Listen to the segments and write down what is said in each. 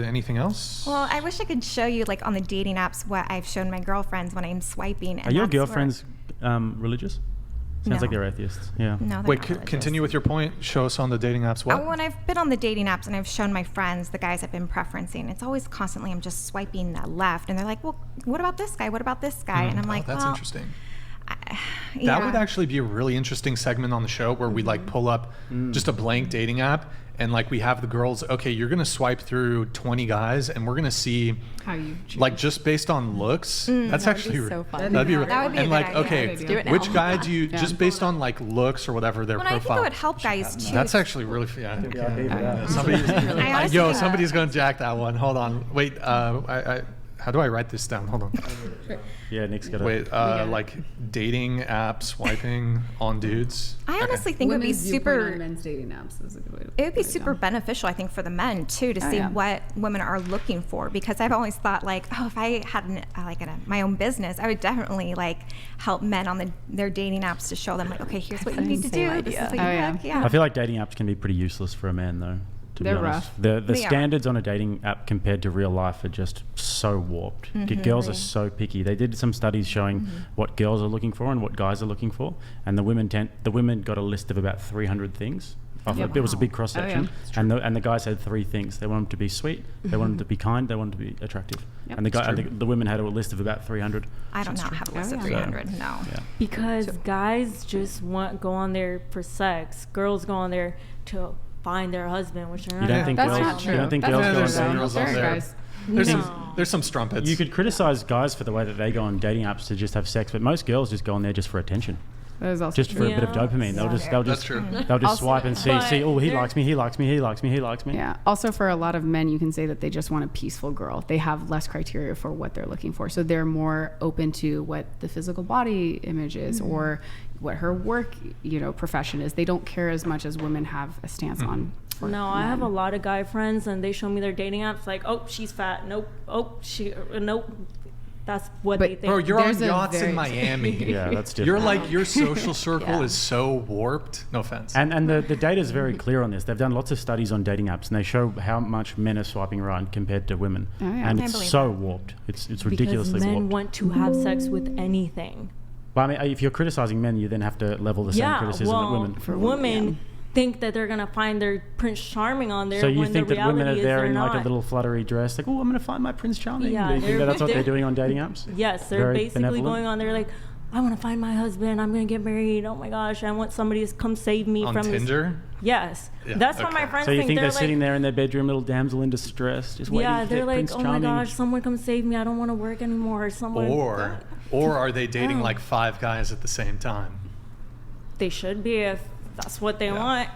anything else? Well, I wish I could show you, like, on the dating apps what I've shown my girlfriends when I'm swiping. And Are your girlfriends religious? Sounds like they're atheists. Yeah. No, they're Wait, not religious. continue with your point. Show us on the dating apps what? When I've been on the dating apps and I've shown my friends the guys I've been preferencing, it's always constantly I'm just swiping left, and they're like, well, what about this guy? What about this guy? And I'm like, that's well, interesting. That would actually be a really interesting segment on the show where we like pull up just a blank dating app and like we have the girls, okay, you're going to swipe through 20 guys and we're going to see how you choose. Like just based on looks. That's actually so fun. That'd be That would be and a like good idea. okay, Do it now. which guy do you just based on like looks or whatever their Well, I profile. think it would help guys too. That's actually really Somebody's somebody's going to jack that one. Hold on. Wait, how do I write this down? Hold on. Yeah, Nick's got Wait, like dating app swiping on dudes. I honestly think it would be Women's viewpoint super. on men's dating apps is a good way to It would be put super down. beneficial, I think, for the men too, to see yeah. what women are looking for. Because I've always thought, like, oh, if I had my own business, I would definitely like help men on their dating apps to show them, like, okay, here's what you need to do. Same This is idea. what you Oh, look. yeah. Yeah. I feel like dating apps can be pretty useless for a man, though. To They're be honest, rough. the They are. standards on a dating app compared to real life are just so warped. Girls are so picky. They did some studies showing what girls are looking for and what guys are looking for, and the women got a list of about 300 things. It was a big cross section, and the guys had 3 things. They want them to be sweet, they want them to be kind, they want them to be attractive. Yep. And the women had a list of about 300. I don't know have a list of yeah. 300. No. Yeah. Because guys just go on there for sex. Girls go on there to find their husband, which they're You not. don't think That's girls? not true. You don't think That's girls not go there's on some dating girls apps? on there. guys. There's some strumpets. You could criticize guys for the way that they go on dating apps to just have sex, but most girls just go on there just for attention, That is also just for a bit of Yeah. dopamine. They'll That's just true. they'll just Also- swipe and see, But oh, he they're- likes me, he likes me, he likes me, he likes me. Yeah. Also, for a lot of men, you can say that they just want a peaceful girl. They have less criteria for what they're looking for, so they're more open to what the physical body image is or what her work, profession is. They don't care as much as women have a stance on. for No, I have a men. lot of guy friends, and they show me their dating apps. Like, oh, she's fat. Nope. Oh, nope. That's what But- they think. Bro, you're on There's a yachts in very- Miami. Yeah, that's different. You're like your social circle Yeah. is so warped. No offense. And the data is very clear on this. They've done lots of studies on dating apps, and they show how much men are swiping right compared to women. Oh, yeah. And I it's believe so that. warped. It's because ridiculously men warped. want to have sex with anything. But I mean, if you're criticizing men, you then have to level the same criticism at women. women think that they're gonna find their Prince Charming on there. So you when think the that women are reality is there they're in like a not. little fluttery dress, like, oh, I'm going to find my Prince Charming? Yeah, Do you think they're- that's what they're they're- doing on dating apps? Yes, they're Very basically benevolent? going on there like, I want to find my husband. I'm gonna get married. Oh my gosh, I want somebody to come save me on from Tinder? this. Yes, Yeah, that's what okay. my friends So you think they're like, sitting there in their bedroom, little damsel in distress, just waiting yeah, to they're get like, Prince oh Charming? my gosh, someone come save me. I don't want to work anymore. Someone. Or are they dating Oh. like 5 guys at the same time? They should be if that's what they want.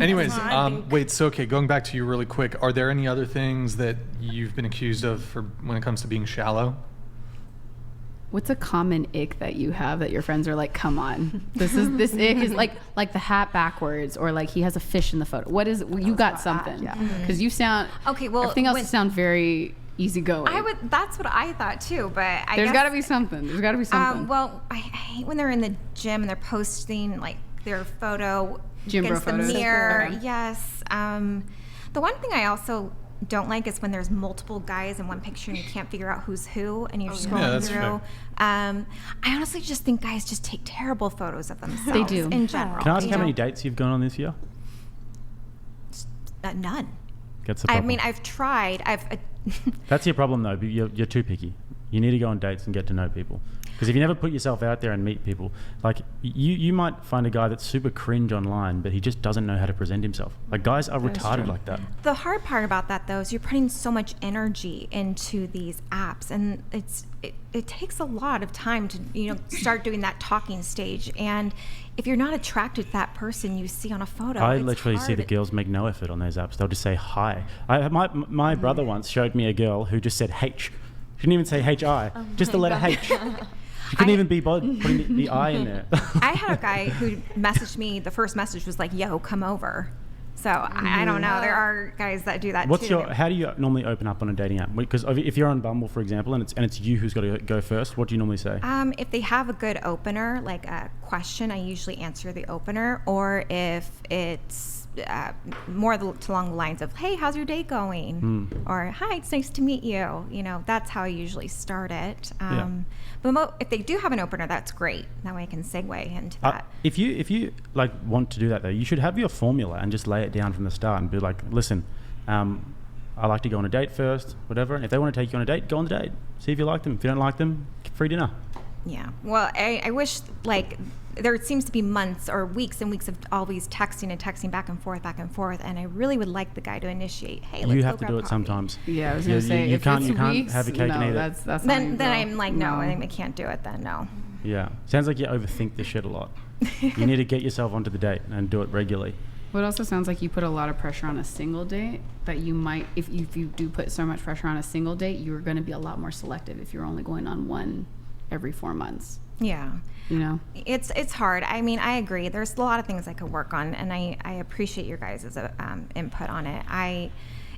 Anyways, That's what I think. wait, so okay, going back to you really quick, are there any other things that you've been accused of for when it comes to being shallow? What's a common ick that you have that your friends are like, come on, this ick is like the hat backwards, or like he has a fish in the photo. What is you got something? Mm-hmm. Yeah, because you sound Okay, well, everything else when- sounds very easygoing. That's what I thought too, but There's got to be something. There's got to be something. Well, I hate when they're in the gym and they're posting like their photo Gym bro against the photos. mirror. Okay. Yes. The one thing I also don't like is when there's multiple guys in one picture and you can't figure out who's who, and you're scrolling Yeah, that's through. I honestly just think guys just take terrible photos of themselves. They do. In general. Can I ask you how many know? dates you've gone on this year? None. That's the I problem. mean, I've tried. That's your problem, though. You're too picky. You need to go on dates and get to know people. Because if you never put yourself out there and meet people, like you might find a guy that's super cringe online, but he just doesn't know how to present himself. Like guys are retarded true. like that. The hard part about that, though, is you're putting so much energy into these apps, and it takes a lot of time to start doing that talking stage. And if you're not attracted to that person you see on a photo, I it's literally see hard. the girls make no effort on those apps. They'll just say hi. My brother once showed me a girl who just said H. She didn't even say H-I, just the letter H. She couldn't even be bothered putting the I in there. I had a guy who messaged me. The first message was like, "Yo, come over." So I don't know. There are guys that do that too. How do you normally open up on a dating app? Because if you're on Bumble, for example, and it's you who's got to go first, what do you normally say? If they have a good opener, like a question, I usually answer the opener. Or if it's more along the lines of, hey, how's your day going? Or, hi, it's nice to meet you. You know, that's how I usually start it. But if they do have an opener, that's great. That way I can segue into that. If you like want to do that though, you should have your formula and just lay it down from the start and be like, listen, I like to go on a date first, whatever. And if they want to take you on a date, go on the date. See if you like them. If you don't like them, free dinner. Yeah. Well, I wish, like, there seems to be months or weeks and weeks of always texting and texting back and forth. And I really would like the guy to initiate, hey, let's You go have to grab do it coffee. sometimes. Yeah, I was gonna say you if can't it's you can't weeks, have a cake and eat it. that's not Then how you I'm like, no, go. I can't do it then, no. Yeah. Sounds like you overthink this shit a lot. You need to get yourself onto the date and do it regularly. Well, it also sounds like you put a lot of pressure on a single date that you might, if you do put so much pressure on a single date, you're going to be a lot more selective if you're only going on one every 4 months. Yeah. You know? It's hard. I mean, I agree. There's a lot of things I could work on, and I appreciate your guys' input on it.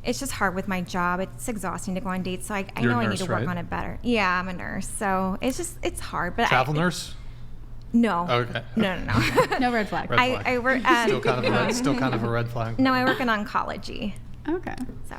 It's just hard with my job. It's exhausting to go on dates, so I You're know a I need nurse, to work right? on it better. Yeah, I'm a nurse, so it's hard. But Travel nurse? No. Okay. No. No red flag. Red flag. I work. Still kind of a red flag. No, I work in oncology. Okay. So